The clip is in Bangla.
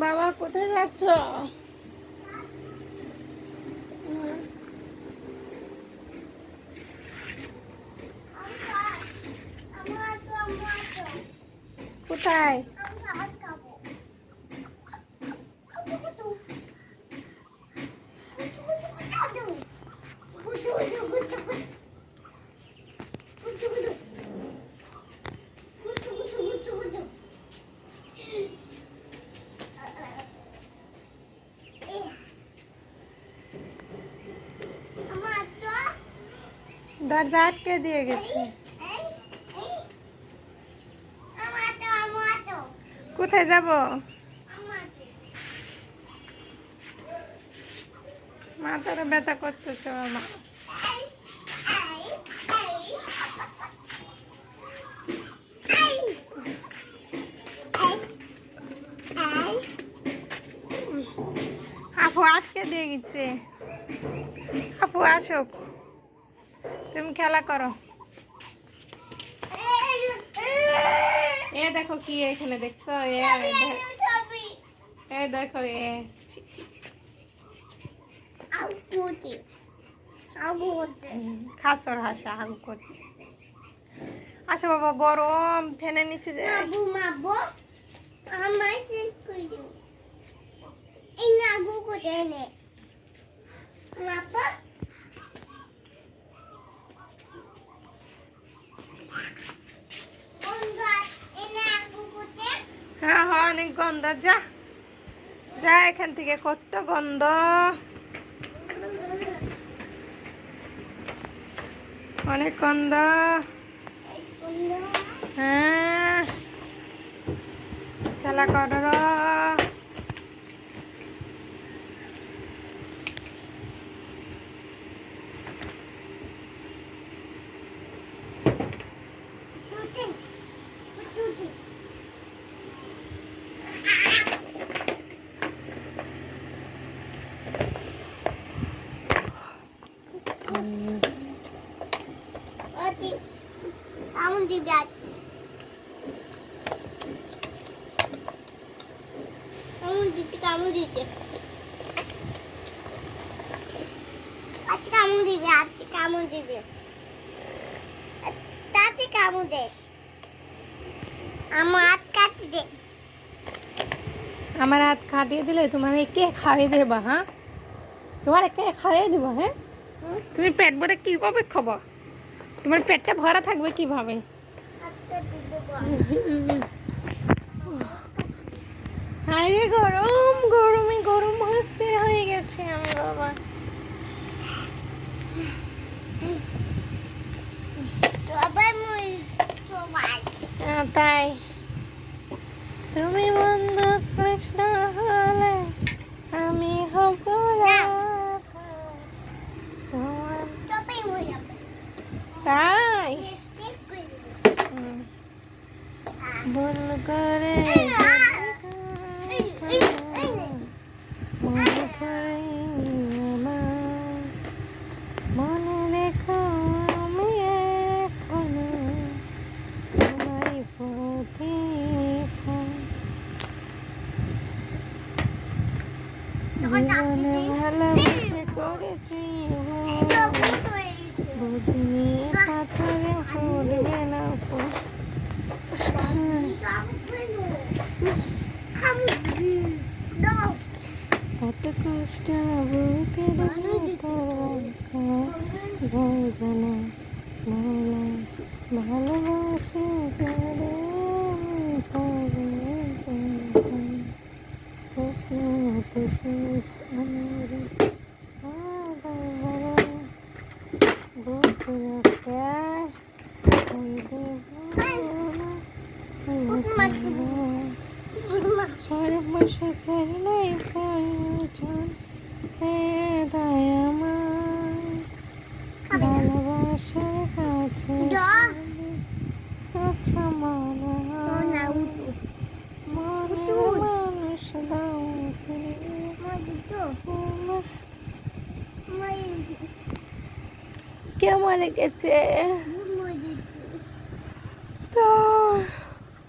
বাবা কোথায় যাচ্ছ? কোথায়? দরজা আটকে দিয়ে গেছে। কোথায় যাব? মাথাটা ব্যথা করতেছে মামা। আপু আটকে দিয়ে গেছে। আপু আসুক, তুমি খেলা করো। এ দেখো কি এখানে দেখছো? এ দেখো খাসর হাসা হাগু করছে। আচ্ছা বাবা গরম, ফ্যানের নিচে যায়। হ্যাঁ হ্যাঁ অনেক গন্ধ। যা যা এখান থেকে, কত গন্ধ। অনেক গন্ধ। হ্যাঁ খেলা করো। কামড় দিবি আজ। কামড় দিতে আজ কামড় দিবি, আজ কামড় দিবি, তাতে কামড় দে। আমার হাত কাটি দে। আমার হাত কাটিয়ে দিলে তোমার কে খাইয়ে দেবা? হ্যাঁ তোমার কে খাইয়ে দেবো? হ্যাঁ তুমি পেট ভরে কিভাবে খাবো? তোমার পেটটা ভরা থাকবে কিভাবে? আরে গরম গরমে গরম হাসতে হয়ে গেছে আমি বাবা। তাই তুমি বন্ধু কৃষ্ণ হলে আমি হব তাই বল করে মনে করে মনে রেখো আমি এখনো তোমারই প্রতি জীবনে ভালোবেসে করেছি বুঝিনি পাথরে ফুটবে না কত কষ্ট বুকের ভেতর না ভালোবাসে যারে শেষ হতে শেষ আমার বুকে সর্বসুখের নাই প্রয়োজন ভালোবাসার কাছে আচ্ছা মনে মানুষ দাও কেমন লেগেছে?